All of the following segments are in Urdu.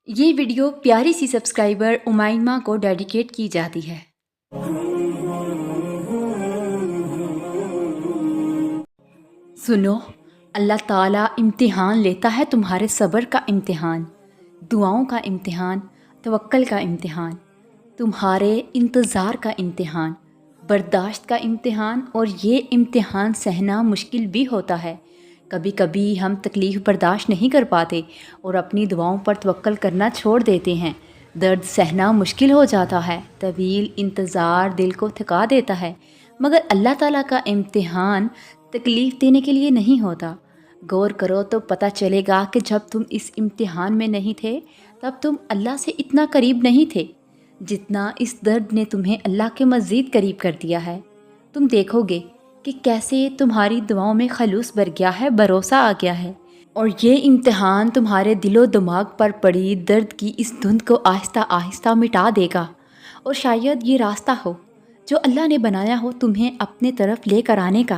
یہ ویڈیو پیاری سی سبسکرائبر امائمہ کو ڈیڈیکیٹ کی جاتی ہے۔ سنو، اللہ تعالیٰ امتحان لیتا ہے، تمہارے صبر کا امتحان، دعاؤں کا امتحان، توکل کا امتحان، تمہارے انتظار کا امتحان، برداشت کا امتحان، اور یہ امتحان سہنا مشکل بھی ہوتا ہے۔ کبھی کبھی ہم تکلیف برداشت نہیں کر پاتے اور اپنی دعاؤں پر توکل کرنا چھوڑ دیتے ہیں۔ درد سہنا مشکل ہو جاتا ہے، طویل انتظار دل کو تھکا دیتا ہے، مگر اللہ تعالیٰ کا امتحان تکلیف دینے کے لیے نہیں ہوتا۔ غور کرو تو پتہ چلے گا کہ جب تم اس امتحان میں نہیں تھے تب تم اللہ سے اتنا قریب نہیں تھے جتنا اس درد نے تمہیں اللہ کے مزید قریب کر دیا ہے۔ تم دیکھو گے کہ کیسے تمہاری دعاؤں میں خلوص بھر گیا ہے، بھروسہ آ گیا ہے، اور یہ امتحان تمہارے دل و دماغ پر پڑی درد کی اس دھند کو آہستہ آہستہ مٹا دے گا۔ اور شاید یہ راستہ ہو جو اللہ نے بنایا ہو تمہیں اپنے طرف لے کر آنے کا۔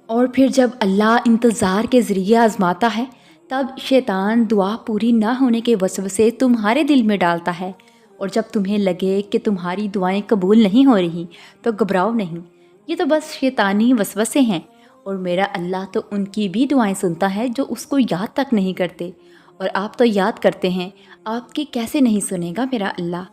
اور پھر جب اللہ انتظار کے ذریعے آزماتا ہے تب شیطان دعا پوری نہ ہونے کے وسوسے تمہارے دل میں ڈالتا ہے، اور جب تمہیں لگے کہ تمہاری دعائیں قبول نہیں ہو رہی تو گھبراؤ نہیں، یہ تو بس شیطانی وسوسے ہیں، اور میرا اللہ تو ان کی بھی دعائیں سنتا ہے جو اس کو یاد تک نہیں کرتے، اور آپ تو یاد کرتے ہیں، آپ کی کیسے نہیں سنے گا میرا اللہ؟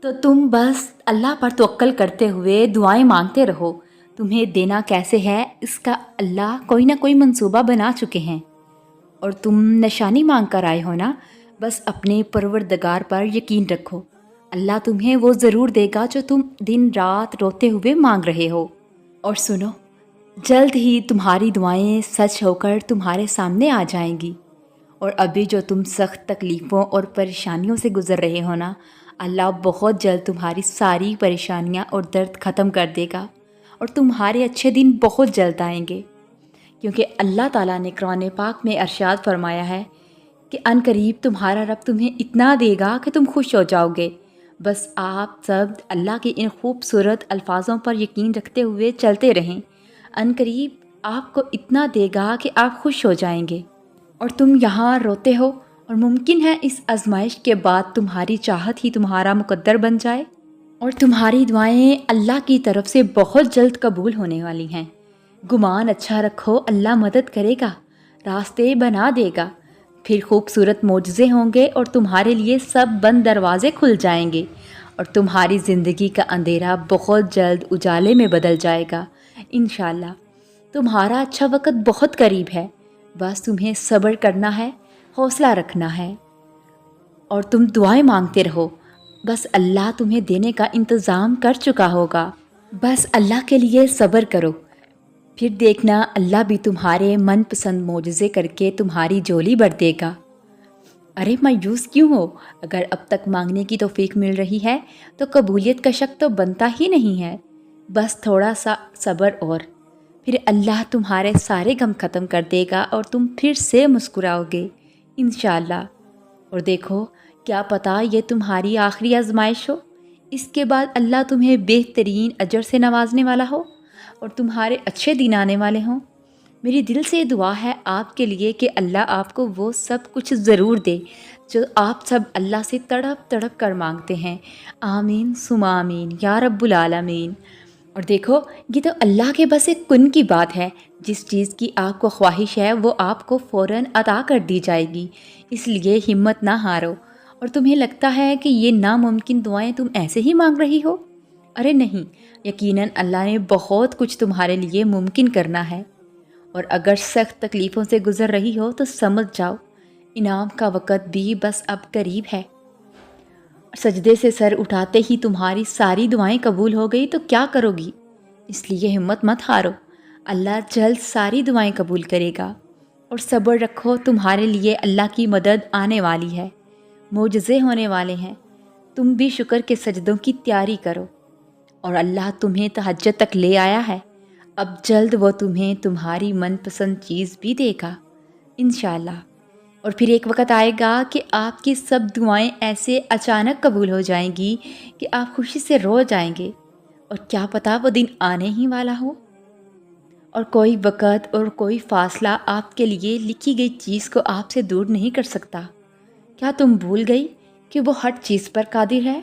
تو تم بس اللہ پر توکل کرتے ہوئے دعائیں مانگتے رہو۔ تمہیں دینا کیسے ہے اس کا اللہ کوئی نہ کوئی منصوبہ بنا چکے ہیں، اور تم نشانی مانگ کر آئے ہو نا، بس اپنے پروردگار پر یقین رکھو، اللہ تمہیں وہ ضرور دے گا جو تم دن رات روتے ہوئے مانگ رہے ہو۔ اور سنو، جلد ہی تمہاری دعائیں سچ ہو کر تمہارے سامنے آ جائیں گی، اور ابھی جو تم سخت تکلیفوں اور پریشانیوں سے گزر رہے ہو نا، اللہ بہت جلد تمہاری ساری پریشانیاں اور درد ختم کر دے گا، اور تمہارے اچھے دن بہت جلد آئیں گے، کیونکہ اللہ تعالیٰ نے قرآن پاک میں ارشاد فرمایا ہے کہ ان قریب تمہارا رب تمہیں اتنا دے گا کہ تم خوش ہو جاؤ گے۔ بس آپ سب اللہ کے ان خوبصورت الفاظوں پر یقین رکھتے ہوئے چلتے رہیں، ان قریب آپ کو اتنا دے گا کہ آپ خوش ہو جائیں گے، اور تم یہاں روتے ہو، اور ممکن ہے اس آزمائش کے بعد تمہاری چاہت ہی تمہارا مقدر بن جائے، اور تمہاری دعائیں اللہ کی طرف سے بہت جلد قبول ہونے والی ہیں۔ گمان اچھا رکھو، اللہ مدد کرے گا، راستے بنا دے گا، پھر خوبصورت معجزے ہوں گے، اور تمہارے لیے سب بند دروازے کھل جائیں گے، اور تمہاری زندگی کا اندھیرا بہت جلد اجالے میں بدل جائے گا انشاءاللہ۔ تمہارا اچھا وقت بہت قریب ہے، بس تمہیں صبر کرنا ہے، حوصلہ رکھنا ہے، اور تم دعائیں مانگتے رہو، بس اللہ تمہیں دینے کا انتظام کر چکا ہوگا۔ بس اللہ کے لیے صبر کرو، پھر دیکھنا اللہ بھی تمہارے من پسند معجزے کر کے تمہاری جولی بھر دے گا۔ ارے مایوس کیوں ہو؟ اگر اب تک مانگنے کی توفیق مل رہی ہے تو قبولیت کا شک تو بنتا ہی نہیں ہے۔ بس تھوڑا سا صبر، اور پھر اللہ تمہارے سارے غم ختم کر دے گا، اور تم پھر سے مسکراؤ گے انشاءاللہ۔ اور دیکھو، کیا پتہ یہ تمہاری آخری آزمائش ہو، اس کے بعد اللہ تمہیں بہترین اجر سے نوازنے والا ہو، اور تمہارے اچھے دن آنے والے ہوں۔ میری دل سے دعا ہے آپ کے لیے کہ اللہ آپ کو وہ سب کچھ ضرور دے جو آپ سب اللہ سے تڑپ تڑپ کر مانگتے ہیں۔ آمین ثم آمین یا رب العالمین۔ اور دیکھو، یہ تو اللہ کے بس ایک کن کی بات ہے، جس چیز کی آپ کو خواہش ہے وہ آپ کو فوراً عطا کر دی جائے گی، اس لیے ہمت نہ ہارو۔ اور تمہیں لگتا ہے کہ یہ ناممکن دعائیں تم ایسے ہی مانگ رہی ہو؟ ارے نہیں، یقیناً اللہ نے بہت کچھ تمہارے لیے ممکن کرنا ہے، اور اگر سخت تکلیفوں سے گزر رہی ہو تو سمجھ جاؤ انعام کا وقت بھی بس اب قریب ہے۔ سجدے سے سر اٹھاتے ہی تمہاری ساری دعائیں قبول ہو گئی تو کیا کرو گی؟ اس لیے ہمت مت ہارو، اللہ جلد ساری دعائیں قبول کرے گا، اور صبر رکھو، تمہارے لیے اللہ کی مدد آنے والی ہے، معجزے ہونے والے ہیں۔ تم بھی شکر کے سجدوں کی تیاری کرو، اور اللہ تمہیں تہجد تک لے آیا ہے، اب جلد وہ تمہیں تمہاری من پسند چیز بھی دے گا انشاءاللہ۔ اور پھر ایک وقت آئے گا کہ آپ کی سب دعائیں ایسے اچانک قبول ہو جائیں گی کہ آپ خوشی سے رو جائیں گے، اور کیا پتہ وہ دن آنے ہی والا ہو، اور کوئی وقت اور کوئی فاصلہ آپ کے لیے لکھی گئی چیز کو آپ سے دور نہیں کر سکتا، کیا تم بھول گئی کہ وہ ہر چیز پر قادر ہے؟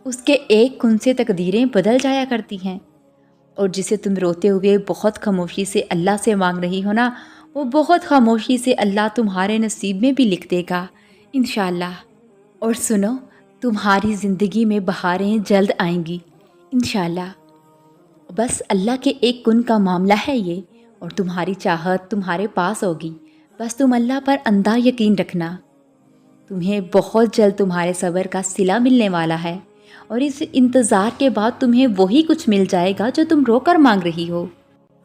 اس کے ایک کن سے تقدیریں بدل جایا کرتی ہیں، اور جسے تم روتے ہوئے بہت خاموشی سے اللہ سے مانگ رہی ہو نا، وہ بہت خاموشی سے اللہ تمہارے نصیب میں بھی لکھ دے گا انشاءاللہ۔ اور سنو، تمہاری زندگی میں بہاریں جلد آئیں گی انشاءاللہ۔ بس اللہ کے ایک کن کا معاملہ ہے یہ، اور تمہاری چاہت تمہارے پاس ہوگی۔ بس تم اللہ پر اندھا یقین رکھنا، تمہیں بہت جلد تمہارے صبر کا صلہ ملنے والا ہے، اور اس انتظار کے بعد تمہیں وہی کچھ مل جائے گا جو تم رو کر مانگ رہی ہو۔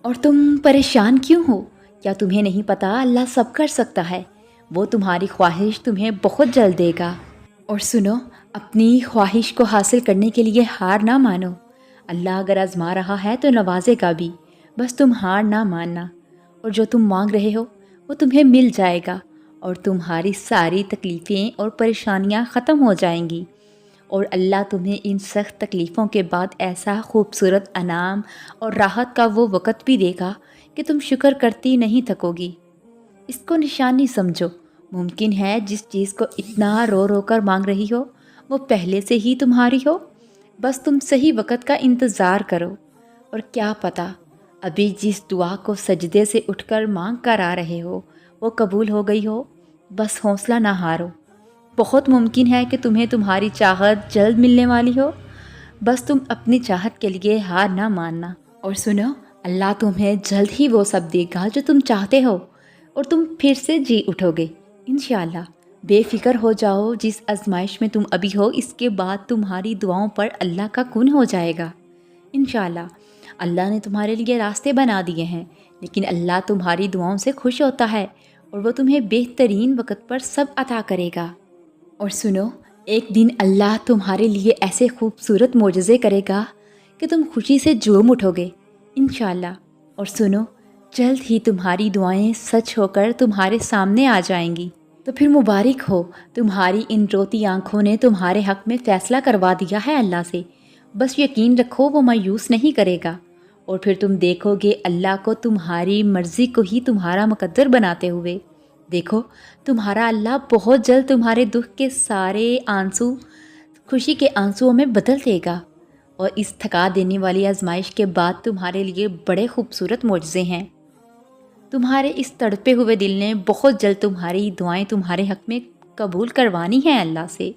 اور تم پریشان کیوں ہو؟ کیا تمہیں نہیں پتا اللہ سب کر سکتا ہے؟ وہ تمہاری خواہش تمہیں بہت جلد دے گا۔ اور سنو، اپنی خواہش کو حاصل کرنے کے لیے ہار نہ مانو۔ اللہ اگر آزما رہا ہے تو نوازے گا بھی، بس تم ہار نہ ماننا، اور جو تم مانگ رہے ہو وہ تمہیں مل جائے گا، اور تمہاری ساری تکلیفیں اور پریشانیاں ختم ہو جائیں گی، اور اللہ تمہیں ان سخت تکلیفوں کے بعد ایسا خوبصورت انعام اور راحت کا وہ وقت بھی دے گا کہ تم شکر کرتی نہیں تھکو گی۔ اس کو نشانی سمجھو، ممکن ہے جس چیز کو اتنا رو رو کر مانگ رہی ہو وہ پہلے سے ہی تمہاری ہو، بس تم صحیح وقت کا انتظار کرو، اور کیا پتہ ابھی جس دعا کو سجدے سے اٹھ کر مانگ کر آ رہے ہو وہ قبول ہو گئی ہو۔ بس حوصلہ نہ ہارو، بہت ممکن ہے کہ تمہیں تمہاری چاہت جلد ملنے والی ہو، بس تم اپنی چاہت کے لیے ہار نہ ماننا۔ اور سنو، اللہ تمہیں جلد ہی وہ سب دے گا جو تم چاہتے ہو، اور تم پھر سے جی اٹھو گے انشاءاللہ۔ بے فکر ہو جاؤ، جس آزمائش میں تم ابھی ہو اس کے بعد تمہاری دعاؤں پر اللہ کا کن ہو جائے گا انشاءاللہ۔ اللہ نے تمہارے لیے راستے بنا دیے ہیں، لیکن اللہ تمہاری دعاؤں سے خوش ہوتا ہے، اور وہ تمہیں بہترین وقت پر سب عطا کرے گا۔ اور سنو، ایک دن اللہ تمہارے لیے ایسے خوبصورت معجزے کرے گا کہ تم خوشی سے جھوم اٹھو گے انشاءاللہ۔ اور سنو، جلد ہی تمہاری دعائیں سچ ہو کر تمہارے سامنے آ جائیں گی، تو پھر مبارک ہو، تمہاری ان روتی آنکھوں نے تمہارے حق میں فیصلہ کروا دیا ہے اللہ سے۔ بس یقین رکھو وہ مایوس نہیں کرے گا، اور پھر تم دیکھو گے اللہ کو تمہاری مرضی کو ہی تمہارا مقدر بناتے ہوئے۔ دیکھو، تمہارا اللہ بہت جلد تمہارے دکھ کے سارے آنسو خوشی کے آنسوؤں میں بدل دے گا، اور اس تھکا دینے والی آزمائش کے بعد تمہارے لیے بڑے خوبصورت معجزے ہیں۔ تمہارے اس تڑپے ہوئے دل نے بہت جلد تمہاری دعائیں تمہارے حق میں قبول کروانی ہیں اللہ سے۔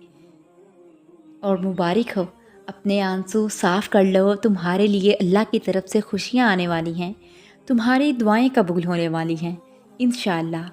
اور مبارک ہو، اپنے آنسو صاف کر لو، تمہارے لیے اللہ کی طرف سے خوشیاں آنے والی ہیں، تمہاری دعائیں قبول ہونے والی ہیں انشاءاللہ۔